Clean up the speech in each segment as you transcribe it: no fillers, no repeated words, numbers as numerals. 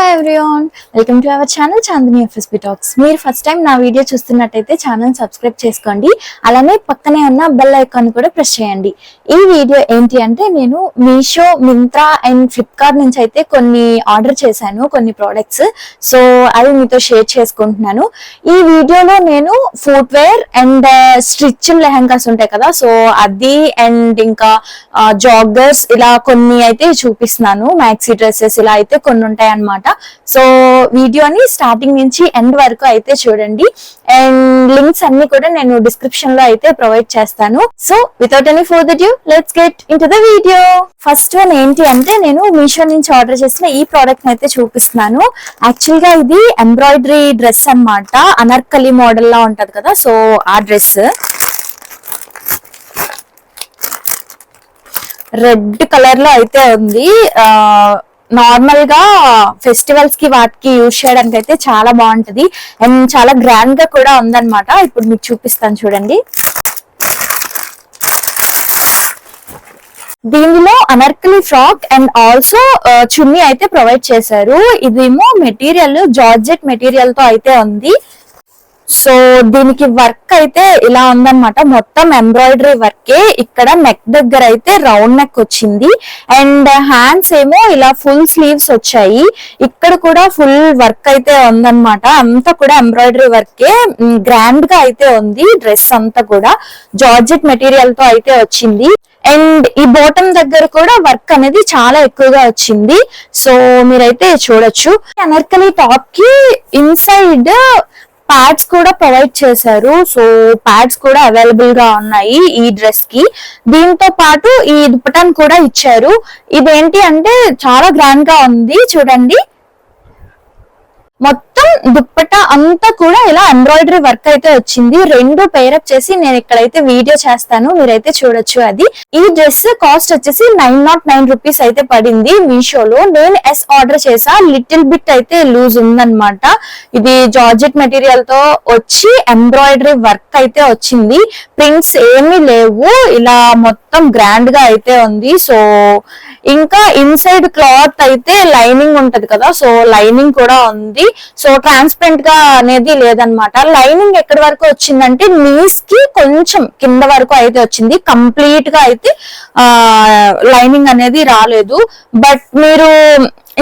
Hi everyone, welcome to our channel Chandini FSB talks. మీరు first time నా video చూస్తున్నట్టయితే channel subscribe చేసుకోండి. అలానే పక్కనే ఉన్న బెల్ ఐకాన్ కూడా ప్రెస్ చేయండి. ఈ వీడియో ఏంటి అంటే, నేను మీషో, మింత్రా అండ్ ఫ్లిప్కార్ట్ నుంచి అయితే కొన్ని ఆర్డర్ చేశాను, కొన్ని ప్రోడక్ట్స్. సో అవి మీతో షేర్ చేసుకుంటున్నాను. ఈ వీడియోలో నేను ఫుట్వేర్ అండ్ స్టిచ్ లెహంగాస్ ఉంటాయి కదా, సో అది అండ్ ఇంకా జాగర్స్ ఇలా కొన్ని అయితే చూపిస్తున్నాను. మ్యాక్సీ డ్రెస్సెస్ ఇలా అయితే కొన్ని ఉంటాయి అన్నమాట. సో వీడియోని స్టార్టింగ్ నుంచి ఎండ్ వరకు అయితే చూడండి. అండ్ లింక్స్ అన్ని కూడా నేను డిస్క్రిప్షన్ లో అయితే ప్రొవైడ్ చేస్తాను. So without any further due, let's get into the video. First one ఏంటి అంటే, నేను మీషో నుంచి ఆర్డర్ చేసిన ఈ ప్రోడక్ట్ అయితే చూపిస్తున్నాను. యాక్చువల్ గా ఇది ఎంబ్రాయిడరీ డ్రెస్ అన్నమాట. అనార్కలి మోడల్ లా ఉంటది కదా, సో ఆ డ్రెస్ రెడ్ కలర్ లో అయితే ఉంది. నార్మల్ గా ఫెస్టివల్స్ కి వాటికి యూజ్ చేయడానికి అయితే చాలా బాగుంటది అండ్ చాలా గ్రాండ్ గా కూడా ఉందన్నమాట. ఇప్పుడు మీకు చూపిస్తాను చూడండి. దీనిలో అనార్కలి ఫ్రాక్ అండ్ ఆల్సో చున్నీ అయితే ప్రొవైడ్ చేశారు. ఇదేమో మెటీరియల్ జార్జెట్ మెటీరియల్ తో అయితే ఉంది. సో దీనికి వర్క్ అయితే ఇలా ఉందన్నమాట, మొత్తం ఎంబ్రాయిడరీ వర్కే. ఇక్కడ నెక్ దగ్గర అయితే రౌండ్ నెక్ వచ్చింది అండ్ హ్యాండ్స్ ఏమో ఇలా ఫుల్ స్లీవ్స్ వచ్చాయి. ఇక్కడ కూడా ఫుల్ వర్క్ అయితే ఉందన్నమాట, అంతా కూడా ఎంబ్రాయిడరీ వర్కే. గ్రాండ్ గా అయితే ఉంది డ్రెస్ అంతా కూడా. జార్జెట్ మెటీరియల్ తో అయితే వచ్చింది అండ్ ఈ బాటమ్ దగ్గర కూడా వర్క్ అనేది చాలా ఎక్కువగా వచ్చింది. సో మీరైతే చూడొచ్చు. అనార్కలి టాప్ కి ఇన్సైడ్ ప్యాడ్స్ కూడా ప్రొవైడ్ చేశారు. సో ప్యాడ్స్ కూడా అవైలబుల్ గా ఉన్నాయి ఈ డ్రెస్ కి. దీంతో పాటు ఈ దుపటాన్ కూడా ఇచ్చారు. ఇదేంటి అంటే చాలా గ్రాండ్ గా ఉంది చూడండి. మొత్తం దుప్పట అంతా కూడా ఇలా ఎంబ్రాయిడరీ వర్క్ అయితే వచ్చింది. రెండు పేరప్ చేసి నేను ఇక్కడైతే వీడియో చేస్తాను, మీరైతే చూడొచ్చు. అది ఈ డ్రెస్ కాస్ట్ వచ్చేసి 909 రూపీస్ అయితే పడింది మీషోలో. నేను ఎస్ ఆర్డర్ చేసా. లిటిల్ బిట్ అయితే లూజ్ ఉందన్నమాట. ఇది జార్జెట్ మెటీరియల్ తో వచ్చి ఎంబ్రాయిడరీ వర్క్ అయితే వచ్చింది. ప్రింట్స్ ఏమీ లేవు, ఇలా మొత్తం గ్రాండ్ గా అయితే ఉంది. సో ఇంకా ఇన్సైడ్ క్లాత్ అయితే లైనింగ్ ఉంటది కదా, సో లైనింగ్ కూడా ఉంది. సో ట్రాన్స్పరెంట్ గా అనేది లేదనమాట. లైనింగ్ ఎక్కడి వరకు వచ్చిందంటే నీస్ కి కొంచెం కింద వరకు అయితే వచ్చింది. కంప్లీట్ గా అయితే లైనింగ్ అనేది రాలేదు. బట్ మీరు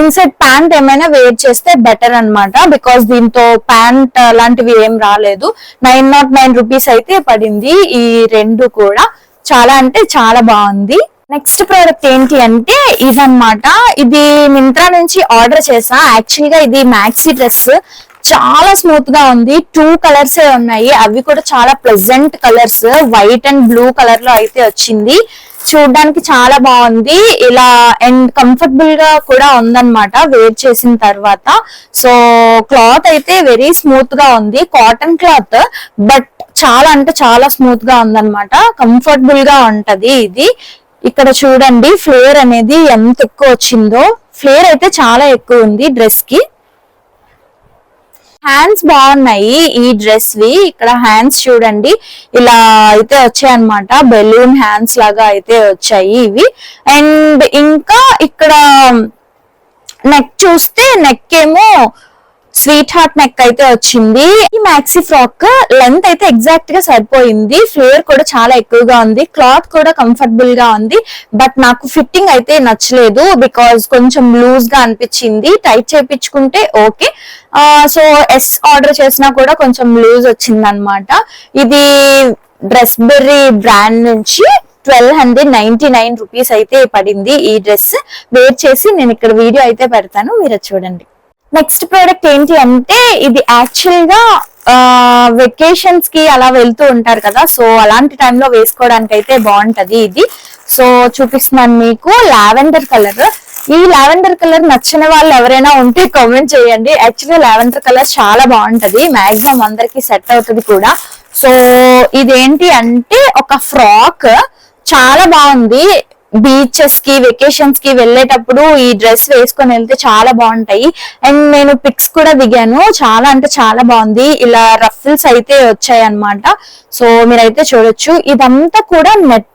ఇన్సైడ్ ప్యాంట్ ఏమైనా వేర్ చేస్తే బెటర్ అన్నమాట, బికాస్ దీంతో ప్యాంట్ లాంటివి ఏం రాలేదు. 909 రూపీస్ అయితే పడింది ఈ రెండు కూడా. చాలా అంటే చాలా బాగుంది. నెక్స్ట్ ప్రోడక్ట్ ఏంటి అంటే ఇదన్నమాట. ఇది మింత్రా నుంచి ఆర్డర్ చేసా. యాక్చువల్ గా ఇది మ్యాక్సీ డ్రెస్. చాలా స్మూత్ గా ఉంది. 2 కలర్స్ ఉన్నాయి, అవి కూడా చాలా pleasant colours. White and blue colour లో అయితే వచ్చింది. చూడడానికి చాలా బాగుంది ఇలా అండ్ కంఫర్టబుల్ గా కూడా ఉందన్నమాట వేర్ చేసిన తర్వాత. సో క్లాత్ అయితే వెరీ స్మూత్ గా ఉంది, కాటన్ క్లాత్, బట్ చాలా అంటే చాలా స్మూత్ గా ఉందన్నమాట. కంఫర్టబుల్ గా ఉంటది ఇది. ఇక్కడ చూడండి ఫ్లేర్ అనేది ఎంత ఎక్కువ వచ్చిందో. ఫ్లేర్ అయితే చాలా ఎక్కువ ఉంది డ్రెస్ కి. హ్యాండ్స్ బాగున్నాయి ఈ డ్రెస్ వి. ఇక్కడ హ్యాండ్స్ చూడండి ఇలా అయితే వచ్చాయన్నమాట, బెలూన్ హ్యాండ్స్ లాగా అయితే వచ్చాయి ఇవి. అండ్ ఇంకా ఇక్కడ నెక్ చూస్తే నెక్ ఏమో స్వీట్ హార్ట్ నెక్ అయితే వచ్చింది. ఈ మ్యాక్సీ ఫ్రాక్ లెంత్ అయితే ఎగ్జాక్ట్ గా సరిపోయింది. ఫ్లేర్ కూడా చాలా ఎక్కువగా ఉంది, క్లాత్ కూడా కంఫర్టబుల్ గా ఉంది. బట్ నాకు ఫిట్టింగ్ అయితే నచ్చలేదు, బికాజ్ కొంచెం లూజ్ గా అనిపించింది. టైట్ చేయించుకుంటే ఓకే. సో ఎస్ ఆర్డర్ చేసినా కూడా కొంచెం లూజ్ వచ్చింది అనమాట. ఇది డ్రెస్ బెర్రీ బ్రాండ్ నుంచి 1299 రూపీస్ అయితే పడింది ఈ డ్రెస్. వేర్ చేసి నేను ఇక్కడ వీడియో అయితే పెడతాను, మీరు చూడండి. నెక్స్ట్ ప్రోడక్ట్ ఏంటి అంటే, ఇది యాక్చువల్ గా వెకేషన్స్ కి అలా వెళ్తూ ఉంటారు కదా, సో అలాంటి టైంలో వేసుకోవడానికి అయితే బాగుంటది ఇది. సో చూపిస్తున్నాను మీకు. Lavender colour. ఈ లావెండర్ కలర్ నచ్చిన వాళ్ళు ఎవరైనా ఉంటే కామెంట్ చేయండి. యాక్చువల్లీ లావెండర్ కలర్ చాలా బాగుంటది, మాక్సిమం అందరికి సెట్ అవుతుంది కూడా. సో ఇదేంటి అంటే ఒక ఫ్రాక్, చాలా బాగుంది. బీచెస్ కి వెకేషన్స్ కి వెళ్ళేటప్పుడు ఈ డ్రెస్ వేసుకొని వెళ్తే చాలా బాగుంటాయి. అండ్ నేను పిక్స్ కూడా దిగాను, చాలా అంటే చాలా బాగుంది. ఇలా రఫిల్స్ అయితే వచ్చాయి అన్నమాట. సో మీరైతే చూడొచ్చు, ఇదంతా కూడా నెట్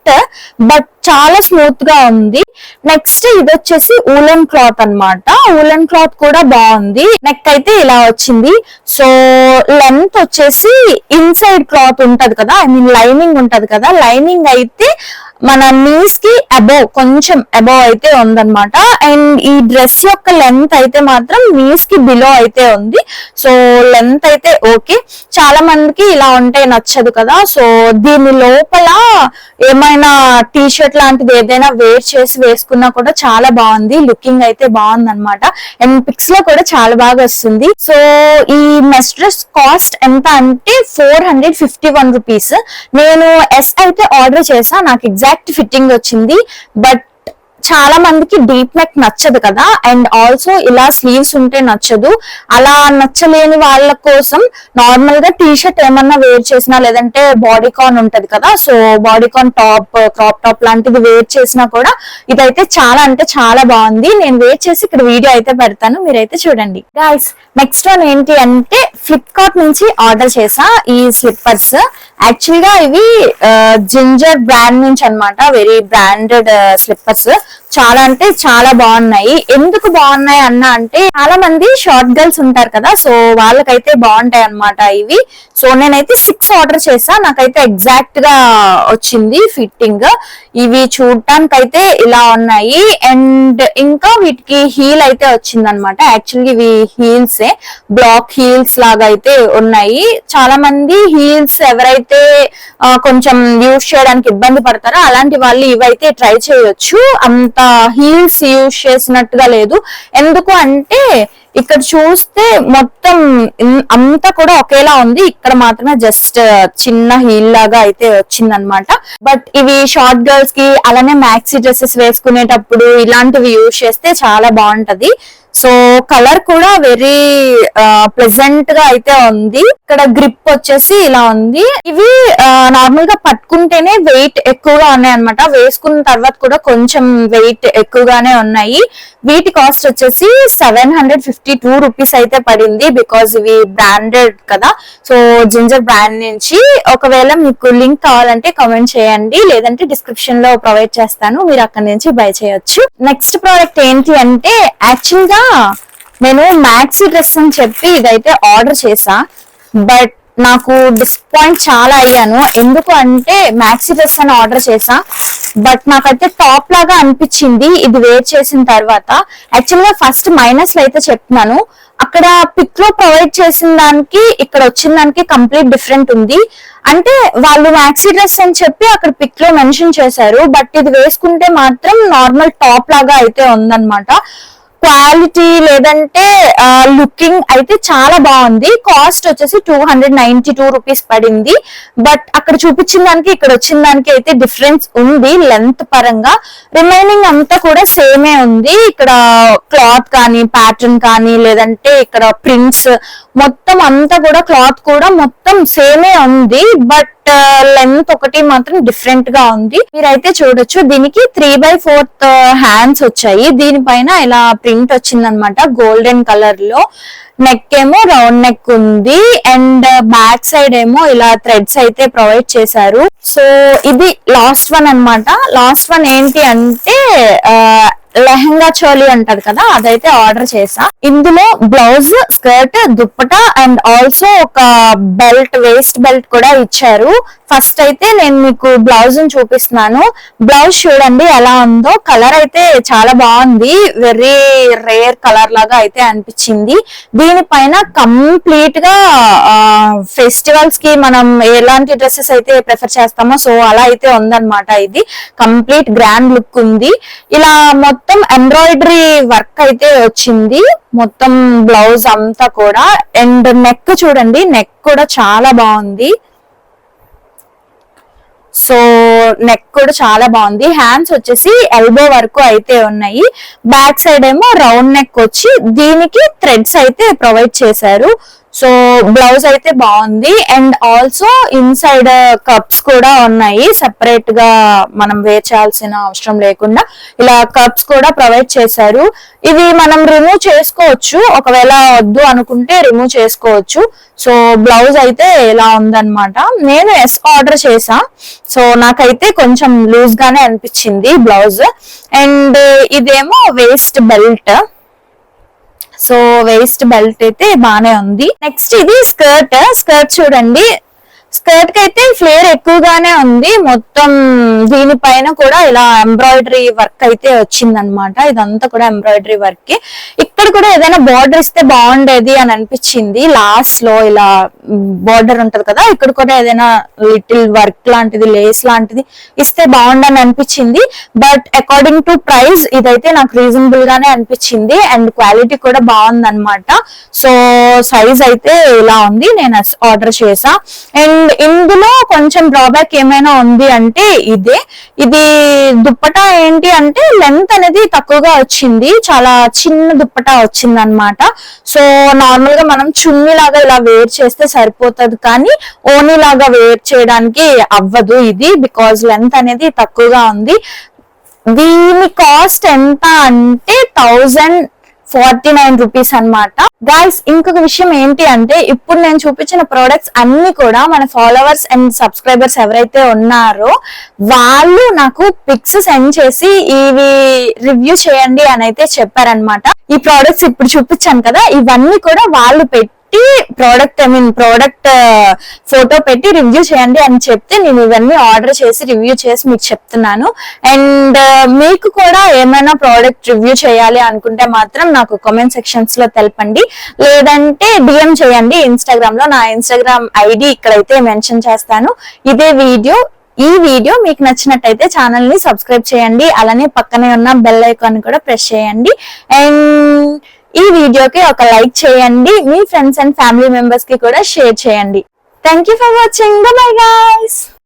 బట్ చాలా స్మూత్ గా ఉంది. నెక్స్ట్ ఇది వచ్చేసి ఊలన్ క్లాత్ అన్నమాట. ఊలన్ క్లాత్ కూడా బాగుంది. నెక్ అయితే ఇలా వచ్చింది. సో లెంత్ వచ్చేసి ఇన్సైడ్ క్లాత్ ఉంటది కదా, ఐ మీన్ లైనింగ్ ఉంటది కదా, లైనింగ్ అయితే మన నీస్ కి అబోవ్, కొంచెం అబోవ్ అయితే ఉందన్నమాట. అండ్ ఈ డ్రెస్ యొక్క లెంత్ అయితే మాత్రం నీస్ కి బిలో అయితే ఉంది. సో లెంత్ అయితే ఓకే. చాలా మందికి ఇలా ఉంటే నచ్చదు కదా, సో దీని లోపల ఏమైనా టీ షర్ట్ లాంటిది ఏదైనా వేర్ చేసి వేసుకున్నా కూడా చాలా బాగుంది. లుకింగ్ అయితే బాగుంది అనమాట. అండ్ పిక్స్ లో కూడా చాలా బాగా వస్తుంది. సో ఈ మెస్ డ్రెస్ కాస్ట్ ఎంత అంటే 451 రూపీస్. నేను ఎస్ అయితే ఆర్డర్ చేసా, నాకు ఎగ్జాక్ట్ ఫిట్టింగ్ వచ్చింది. బట్ చాలా మందికి డీప్ నెక్ నచ్చదు కదా, అండ్ ఆల్సో ఇలా స్లీవ్స్ ఉంటే నచ్చదు. అలా నచ్చలేని వాళ్ళ కోసం నార్మల్ గా టీ షర్ట్ ఏమన్నా వేర్ చేసినా, లేదంటే బాడీకాన్ ఉంటది కదా, so bodycon top, crop top లాంటిది వేర్ చేసినా కూడా ఇదైతే చాలా అంటే చాలా బాగుంది. నేను వేర్ చేసి ఇక్కడ వీడియో అయితే పెడతాను, మీరైతే చూడండి. గైస్, నెక్స్ట్ వన్ ఏంటి అంటే ఫ్లిప్కార్ట్ నుంచి ఆర్డర్ చేసా ఈ స్లిప్పర్స్. యాక్చువల్ గా ఇవి జింజర్ బ్రాండ్ నుంచి అన్నమాట, వెరీ బ్రాండెడ్ స్లిప్పర్స్. చాలా అంటే చాలా బాగున్నాయి. ఎందుకు బాగున్నాయి అన్న అంటే, చాలా మంది షార్ట్ గర్ల్స్ ఉంటారు కదా, సో వాళ్ళకైతే బాగుంటాయి అన్నమాట ఇవి. సో నేనైతే 6 ఆర్డర్ చేసా, నాకైతే ఎగ్జాక్ట్ గా వచ్చింది ఫిట్టింగ్. ఇవి చూడటానికి అయితే ఇలా ఉన్నాయి. అండ్ ఇంకా వీటికి హీల్ అయితే వచ్చింది అనమాట. యాక్చువల్గా ఇవి హీల్సే, బ్లాక్ హీల్స్ లాగా అయితే ఉన్నాయి. చాలా మంది హీల్స్ ఎవరైతే కొంచెం యూజ్ చేయడానికి ఇబ్బంది పడతారో అలాంటి వాళ్ళు ఇవైతే ట్రై చేయొచ్చు. అంత హీల్స్ యూజ్ చేసినట్టుగా లేదు. ఎందుకు అంటే ఇక్కడ చూస్తే మొత్తం అంతా కూడా ఒకేలా ఉంది, ఇక్కడ మాత్రమే జస్ట్ చిన్న హీల్ లాగా అయితే వచ్చింది అనమాట. బట్ ఇవి షార్ట్ గర్ల్స్ కి, అలానే మ్యాక్సీ డ్రెస్సెస్ వేసుకునేటప్పుడు ఇలాంటివి యూజ్ చేస్తే చాలా బాగుంటది. సో కలర్ కూడా వెరీ ప్లెజెంట్ గా అయితే ఉంది. ఇక్కడ గ్రిప్ వచ్చేసి ఇలా ఉంది. ఇవి నార్మల్ గా పట్టుకుంటేనే వెయిట్ ఎక్కువగా ఉన్నాయి అనమాట, వేసుకున్న తర్వాత కూడా కొంచెం వెయిట్ ఎక్కువగానే ఉన్నాయి. వీటి కాస్ట్ వచ్చేసి 752 రూపీస్ అయితే పడింది, బికాస్ ఇవి బ్రాండెడ్ కదా, సో జింజర్ బ్రాండ్ నుంచి. ఒకవేళ మీకు లింక్ కావాలంటే కామెంట్ చేయండి, లేదంటే డిస్క్రిప్షన్ లో ప్రొవైడ్ చేస్తాను, మీరు అక్కడ నుంచి బై చేయొచ్చు. నెక్స్ట్ ప్రోడక్ట్ ఏంటి అంటే, యాక్చువల్ గా నేను మ్యాక్సీ డ్రెస్ అని చెప్పి ఇదైతే ఆర్డర్ చేసా, బట్ నాకు డిసప్పాయింట్ చాలా అయ్యాను. ఎందుకు అంటే మ్యాక్సీ డ్రెస్ అని ఆర్డర్ చేసా, బట్ నాకైతే టాప్ లాగా అనిపించింది ఇది వేర్ చేసిన తర్వాత. యాక్చువల్ గా ఫస్ట్ మైనస్ లో అయితే చెప్తున్నాను, అక్కడ పిక్ లో ప్రొవైడ్ చేసిన దానికి ఇక్కడ వచ్చిన దానికి కంప్లీట్ డిఫరెంట్ ఉంది. అంటే వాళ్ళు మ్యాక్సీ డ్రెస్ అని చెప్పి అక్కడ పిక్ లో మెన్షన్ చేశారు, బట్ ఇది వేసుకుంటే మాత్రం నార్మల్ టాప్ లాగా అయితే ఉందన్నమాట. క్వాలిటీ లేదంటే లుకింగ్ అయితే చాలా బాగుంది. కాస్ట్ వచ్చేసి 292 రూపీస్ పడింది. బట్ అక్కడ చూపించిన దానికి ఇక్కడ వచ్చిన దానికి అయితే డిఫరెన్స్ ఉంది లెంత్ పరంగా. రిమైనింగ్ అంతా కూడా సేమే ఉంది. ఇక్కడ క్లాత్ కానీ, ప్యాటర్న్ కానీ, లేదంటే ఇక్కడ ప్రింట్స్ మొత్తం అంతా కూడా, క్లాత్ కూడా మొత్తం సేమే ఉంది. బట్ లెంత్ ఒకటి మాత్రం డిఫరెంట్ గా ఉంది. మీరైతే చూడొచ్చు, దీనికి 3/4 హ్యాండ్స్ వచ్చాయి. దీనిపైన ఇలా ప్రింట్ వచ్చింది అనమాట గోల్డెన్ కలర్ లో. నెక్ ఏమో రౌండ్ నెక్ ఉంది, అండ్ బ్యాక్ సైడ్ ఏమో ఇలా థ్రెడ్స్ అయితే ప్రొవైడ్ చేశారు. సో ఇది లాస్ట్ వన్ అన్నమాట. లాస్ట్ వన్ ఏంటి అంటే లెహంగా చోలీ అంటది కదా, అదైతే ఆర్డర్ చేసా. ఇందులో blouse, skirt, dupatta and also ఒక బెల్ట్, వేస్ట్ బెల్ట్ కూడా ఇచ్చారు. ఫస్ట్ అయితే నేను మీకు బ్లౌజ్ చూపిస్తున్నాను. బ్లౌజ్ చూడండి ఎలా ఉందో. కలర్ అయితే చాలా బాగుంది, వెరీ రేర్ కలర్ లాగా అయితే అనిపించింది. దీనిపైన కంప్లీట్ గా ఫెస్టివల్స్ కి మనం ఎలాంటి డ్రెస్సెస్ అయితే ప్రిఫర్ చేస్తామో సో అలా అయితే ఉందన్నమాట. ఇది కంప్లీట్ గ్రాండ్ లుక్ ఉంది. ఇలా మొత్తం ఎంబ్రాయిడరీ వర్క్ అయితే వచ్చింది మొత్తం బ్లౌజ్ అంతా కూడా. అండ్ నెక్ చూడండి, నెక్ కూడా చాలా బాగుంది. సో నెక్ కూడా చాలా బాగుంది. హ్యాండ్స్ వచ్చేసి ఎల్బో వరకు అయితే ఉన్నాయి. బ్యాక్ సైడ్ ఏమో రౌండ్ నెక్ వచ్చి దీనికి థ్రెడ్స్ అయితే ప్రొవైడ్ చేశారు. సో బ్లౌజ్ అయితే బాగుంది. అండ్ ఆల్సో ఇన్సైడ్ కప్స్ కూడా ఉన్నాయి, సెపరేట్ గా మనం వేర్ చేయాల్సిన అవసరం లేకుండా ఇలా కప్స్ కూడా ప్రొవైడ్ చేశారు. ఇవి మనం రిమూవ్ చేసుకోవచ్చు, ఒకవేళ వద్దు అనుకుంటే రిమూవ్ చేసుకోవచ్చు. సో బ్లౌజ్ అయితే ఇలా ఉందన్నమాట. నేను ఎస్ ఆర్డర్ చేసా, సో నాకైతే కొంచెం లూజ్ గానే అనిపించింది బ్లౌజ్. అండ్ ఇదేమో waist belt. So waist belt అయితే బానే ఉంది. నెక్స్ట్ ఇది స్కర్ట్ చూడండి. స్కర్ట్ కి అయితే ఫ్లేర్ ఎక్కువగానే ఉంది. మొత్తం దీనిపైన కూడా ఇలా ఎంబ్రాయిడరీ వర్క్ అయితే వచ్చింది అనమాట. ఇదంతా కూడా ఎంబ్రాయిడరీ వర్క్. ఇక్కడ కూడా ఏదైనా బార్డర్ ఇస్తే బాగుండేది అని అనిపించింది. లాస్ట్ లో ఇలా బార్డర్ ఉంటది కదా, ఇక్కడ కూడా ఏదైనా లిటిల్ వర్క్ లాంటిది, లేస్ లాంటిది ఇస్తే బాగుండని అనిపించింది. బట్ అకార్డింగ్ టు ప్రైస్ ఇదైతే నాకు రీజనబుల్ గానే అనిపించింది. అండ్ క్వాలిటీ కూడా బాగుంది అనమాట. సో సైజ్ అయితే ఇలా ఉంది, నేను ఆర్డర్ చేసా. అండ్ ఇందులో కొంచెం డ్రాబ్యాక్ ఏమైనా ఉంది అంటే ఇది దుప్పటా ఏంటి అంటే లెంత్ అనేది తక్కువగా వచ్చింది, చాలా చిన్న దుప్పటా వచ్చింది అనమాట. సో నార్మల్ గా మనం చున్నీ లాగా ఇలా వేర్ చేస్తే సరిపోతుంది, కానీ ఓనీ లాగా వేర్ చేయడానికి అవ్వదు ఇది, బికాజ్ లెంత్ అనేది తక్కువగా ఉంది. దీని కాస్ట్ ఎంత అంటే 1049 రూపీస్ అనమాట. గైస్ ఇంకొక విషయం ఏంటి అంటే, ఇప్పుడు నేను చూపించిన ప్రోడక్ట్స్ అన్ని కూడా మన ఫాలోవర్స్ అండ్ సబ్స్క్రైబర్స్ ఎవరైతే ఉన్నారో వాళ్ళు నాకు పిక్స్ సెండ్ చేసి ఇవి రివ్యూ చేయండి అని అయితే చెప్పారనమాట. ఈ ప్రోడక్ట్స్ ఇప్పుడు చూపించాను కదా, ఇవన్నీ కూడా వాళ్ళు ప్రోడక్ట్ ఫోటో పెట్టి రివ్యూ చేయండి అని చెప్తే నేను ఇవన్నీ ఆర్డర్ చేసి రివ్యూ చేసి మీకు చెప్తున్నాను. అండ్ మీకు కూడా ఏమైనా ప్రోడక్ట్ రివ్యూ చేయాలి అనుకుంటే మాత్రం నాకు కామెంట్ సెక్షన్స్ లో తెలపండి, లేదంటే డిఎం చేయండి ఇన్స్టాగ్రామ్ లో. నా ఇన్స్టాగ్రామ్ ఐడి ఇక్కడైతే మెన్షన్ చేస్తాను. ఈ వీడియో మీకు నచ్చినట్టయితే ఛానల్ ని సబ్స్క్రైబ్ చేయండి, అలానే పక్కనే ఉన్న బెల్ ఐకాన్ కూడా ప్రెస్ చేయండి. అండ్ ఈ వీడియోకి ఒక లైక్ చేయండి, మీ ఫ్రెండ్స్ అండ్ ఫ్యామిలీ మెంబర్స్ కి కూడా షేర్ చేయండి. Thank you for watching. Bye guys.